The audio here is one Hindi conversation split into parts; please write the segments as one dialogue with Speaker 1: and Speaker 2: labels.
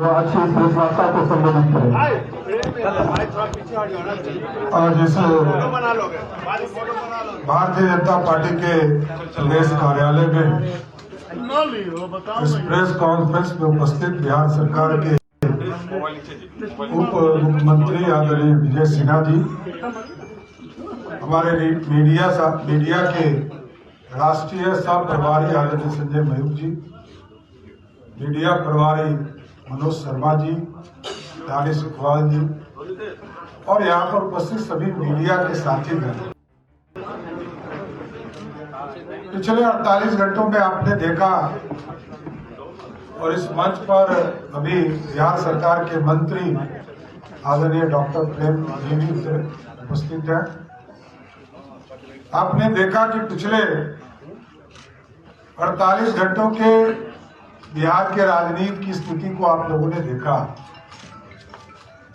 Speaker 1: वो अच्छी प्रेस वार्ता को संबोधित करें।
Speaker 2: आज इस भारतीय जनता पार्टी के प्रदेश कार्यालय में इस प्रेस कॉन्फ्रेंस में उपस्थित बिहार सरकार के उप मुख्यमंत्री आदरणीय विजय सिन्हा जी, हमारे मीडिया के राष्ट्रीय सह प्रभारी आदरणीय संजय मयूख जी, मीडिया प्रभारी मनोज शर्मा जी, दानिश इकबाल जी और यहाँ पर उपस्थित सभी मीडिया के साथीगण। पिछले 48 घंटों में आपने देखा और इस मंच पर अभी बिहार सरकार के मंत्री आदरणीय डॉक्टर प्रेम जी भी उपस्थित हैं। आपने देखा कि पिछले 48 घंटों के बिहार के राजनीति की स्थिति को आप लोगों ने देखा।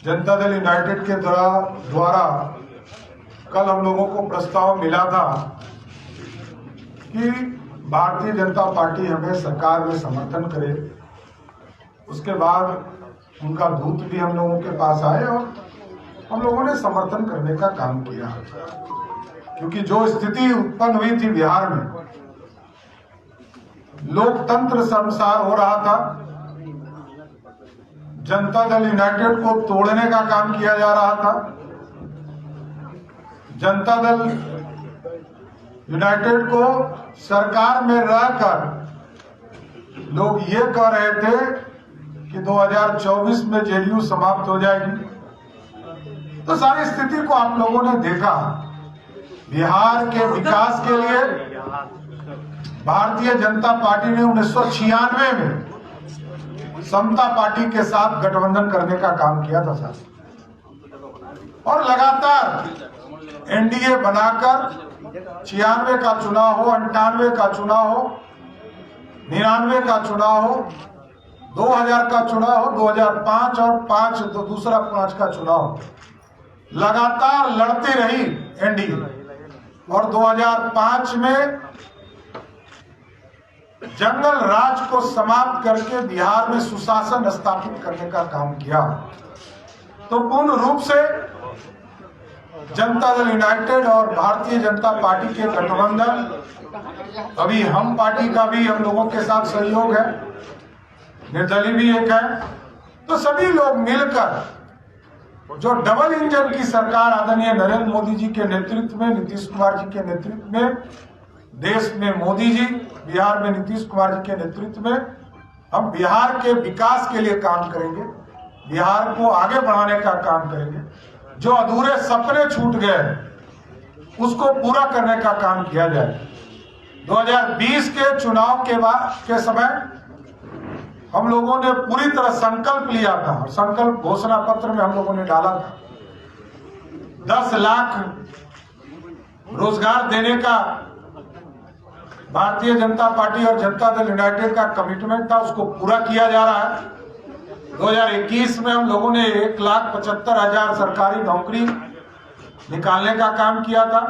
Speaker 2: जनता दल यूनाइटेड के द्वारा कल हम लोगों को प्रस्ताव मिला था कि भारतीय जनता पार्टी हमें सरकार में समर्थन करे। उसके बाद उनका दूत भी हम लोगों के पास आए और हम लोगों ने समर्थन करने का काम किया, क्योंकि जो स्थिति उत्पन्न हुई थी बिहार में, लोकतंत्र शर्मसार हो रहा था। जनता दल यूनाइटेड को तोड़ने का काम किया जा रहा था। जनता दल यूनाइटेड को सरकार में रहकर लोग ये कह रहे थे कि 2024 में जेडीयू समाप्त हो जाएगी। तो सारी स्थिति को आप लोगों ने देखा। बिहार के विकास के लिए भारतीय जनता पार्टी ने 1996 में समता पार्टी के साथ गठबंधन करने का काम किया था साहब, और लगातार एनडीए बनाकर 96 का चुनाव हो, 98 का चुनाव हो, 99 का चुनाव हो, 2000 का चुनाव हो, 2005 और दूसरा 5 का चुनाव, लगातार लड़ती रही एनडीए। और 2005 में जंगल राज को समाप्त करके बिहार में सुशासन स्थापित करने का काम किया। तो पूर्ण रूप से जनता दल यूनाइटेड और भारतीय जनता पार्टी के गठबंधन, अभी हम पार्टी का भी हम लोगों के साथ सहयोग है, निर्दलीय भी एक है। तो सभी लोग मिलकर जो डबल इंजन की सरकार आदरणीय नरेंद्र मोदी जी के नेतृत्व में, नीतीश कुमार जी के नेतृत्व में, देश में मोदी जी, बिहार में नीतीश कुमार जी के नेतृत्व में हम बिहार के विकास के लिए काम करेंगे, बिहार को आगे बढ़ाने का काम करेंगे। जो अधूरे सपने छूट गए उसको पूरा करने का काम किया जाए। 2020 के चुनाव के समय हम लोगों ने पूरी तरह संकल्प लिया था और संकल्प घोषणा पत्र में हम लोगों ने डाला था 10 लाख रोजगार देने का भारतीय जनता पार्टी और जनता दल यूनाइटेड का कमिटमेंट था, उसको पूरा किया जा रहा है। 2021 में हम लोगों ने 1,75,000 सरकारी नौकरी निकालने का काम किया था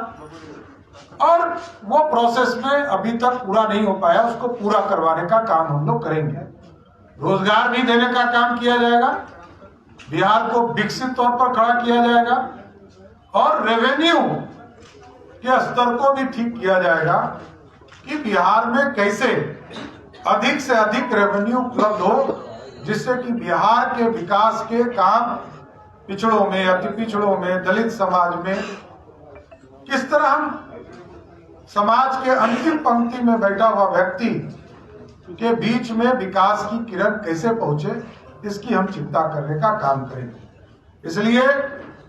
Speaker 2: और वो प्रोसेस में अभी तक पूरा नहीं हो पाया, उसको पूरा करवाने का काम हम लोग करेंगे। रोजगार भी देने का काम किया जाएगा, बिहार को विकसित तौर पर खड़ा किया जाएगा और रेवेन्यू के स्तर को भी ठीक किया जाएगा कि बिहार में कैसे अधिक से अधिक रेवेन्यू उपलब्ध हो, जिससे कि बिहार के विकास के काम पिछड़ों में, अति पिछड़ों में, दलित समाज में किस तरह हम समाज के अंतिम पंक्ति में बैठा हुआ व्यक्ति के बीच में विकास की किरण कैसे पहुंचे, इसकी हम चिंता करने का काम करेंगे। इसलिए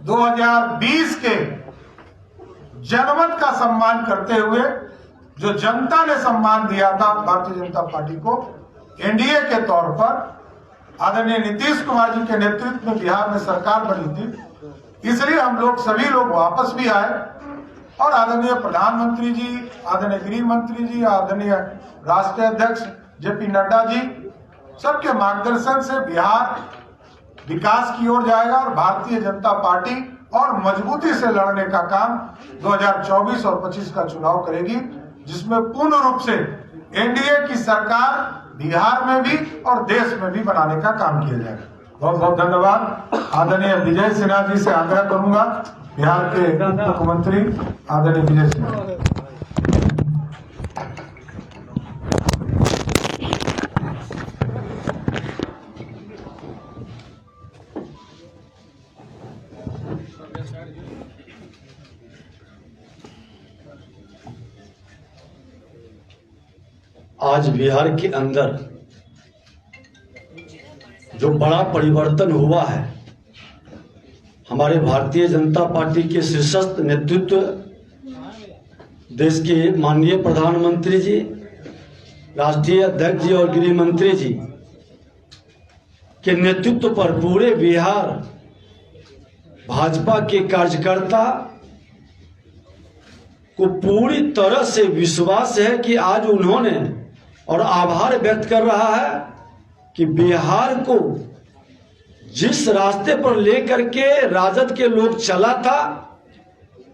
Speaker 2: 2020 के जनमत का सम्मान करते हुए जो जनता ने सम्मान दिया था भारतीय जनता पार्टी को एनडीए के तौर पर, आदरणीय नीतीश कुमार जी के नेतृत्व में बिहार में सरकार बनी थी, इसलिए हम लोग सभी लोग वापस भी आए और आदरणीय प्रधानमंत्री जी, आदरणीय गृह मंत्री जी, आदरणीय राष्ट्रीय अध्यक्ष जेपी नड्डा जी, सबके मार्गदर्शन से बिहार विकास की ओर जाएगा और भारतीय जनता पार्टी और मजबूती से लड़ने का काम 2024 और 25 का चुनाव करेगी, जिसमें पूर्ण रूप से एनडीए की सरकार बिहार में भी और देश में भी बनाने का काम किया जाएगा। बहुत बहुत धन्यवाद। आदरणीय विजय सिन्हा जी से आग्रह करूंगा, बिहार के मुख्यमंत्री आदरणीय विजय सिन्हा।
Speaker 3: आज बिहार के अंदर जो बड़ा परिवर्तन हुआ है, हमारे भारतीय जनता पार्टी के शीर्षस्थ नेतृत्व, देश के माननीय प्रधानमंत्री जी, राष्ट्रीय अध्यक्ष जी और गृह मंत्री जी के नेतृत्व पर पूरे बिहार भाजपा के कार्यकर्ता को पूरी तरह से विश्वास है कि आज उन्होंने और आभार व्यक्त कर रहा है कि बिहार को जिस रास्ते पर लेकर के राजद के लोग चला था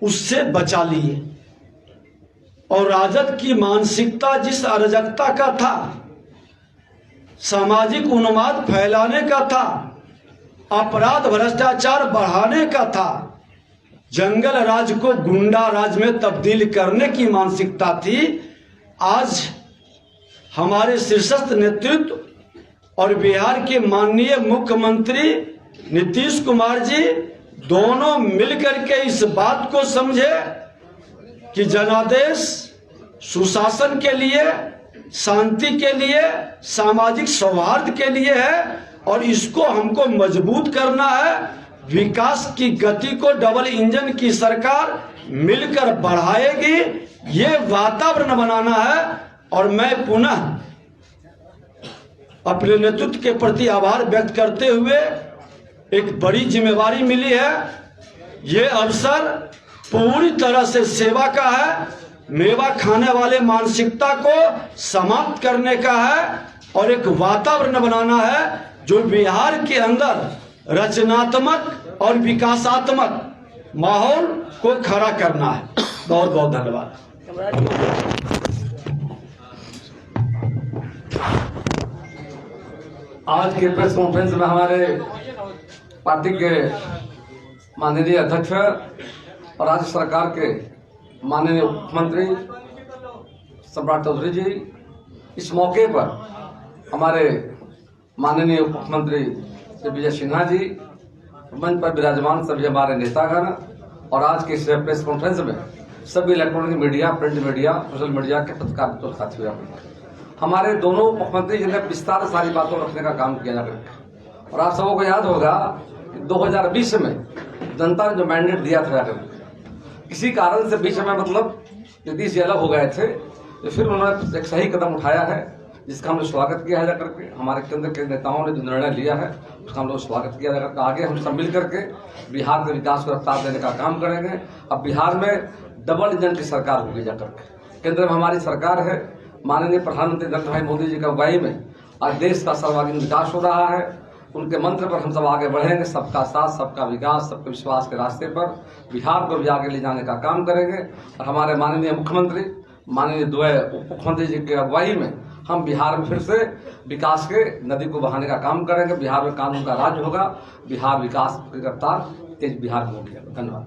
Speaker 3: उससे बचा लिए, और राजद की मानसिकता जिस अराजकता का था, सामाजिक उन्माद फैलाने का था, अपराध भ्रष्टाचार बढ़ाने का था, जंगल राज को गुंडा राज में तब्दील करने की मानसिकता थी, आज हमारे शीर्षस्थ नेतृत्व और बिहार के माननीय मुख्यमंत्री नीतीश कुमार जी दोनों मिलकर के इस बात को समझे कि जनादेश सुशासन के लिए, शांति के लिए, सामाजिक सौहार्द के लिए है, और इसको हमको मजबूत करना है। विकास की गति को डबल इंजन की सरकार मिलकर बढ़ाएगी, ये वातावरण बनाना है। और मैं पुनः अपने नेतृत्व के प्रति आभार व्यक्त करते हुए, एक बड़ी जिम्मेवारी मिली है, ये अवसर पूरी तरह से सेवा का है, मेवा खाने वाले मानसिकता को समाप्त करने का है, और एक वातावरण बनाना है जो बिहार के अंदर रचनात्मक और विकासात्मक माहौल को खड़ा करना है। बहुत बहुत धन्यवाद।
Speaker 4: आज के प्रेस कॉन्फ्रेंस में हमारे पार्टी के माननीय अध्यक्ष और राज्य सरकार के माननीय मुख्यमंत्री सम्राट चौधरी जी, इस मौके पर हमारे माननीय मुख्यमंत्री श्री विजय सिन्हा जी, मंच पर विराजमान सभी हमारे नेतागण, और आज के इस प्रेस कॉन्फ्रेंस में सभी electronic media, print media, social media के पत्रकार साथियों, हमारे दोनों मुख्यमंत्री जी ने विस्तार सारी बातों रखने का काम किया जाकर, और आप सबको याद होगा कि 2020 में जनता ने जो मैंडेट दिया था, किसी कारण से बीच में मतलब नीतीश जी अलग हो गए थे, तो फिर उन्होंने एक सही कदम उठाया है जिसका हमने स्वागत किया है जाकर के। हमारे केंद्र के नेताओं ने जो निर्णय लिया है उसका हम लोग स्वागत किया जाकर, आगे हम सब मिल करके बिहार के विकास को रफ्तार देने का काम करेंगे। अब बिहार में डबल इंजन की सरकार होगी जाकर के, केंद्र में हमारी सरकार है, माननीय प्रधानमंत्री नरेंद्र भाई मोदी जी की अगुवाई में आज देश का सर्वांगीण विकास हो रहा है। उनके मंत्र पर हम सब आगे बढ़ेंगे, सबका साथ, सबका विकास, सबके विश्वास के रास्ते पर बिहार को भी आगे ले जाने का काम करेंगे। और हमारे माननीय मुख्यमंत्री, माननीय द्वय उप मुख्यमंत्री जी की अगुवाई में हम बिहार में फिर से विकास के नदी को बहाने का काम करेंगे। बिहार में कानून का राज होगा, बिहार विकास की रफ्तार तेज बिहार में होगी। धन्यवाद।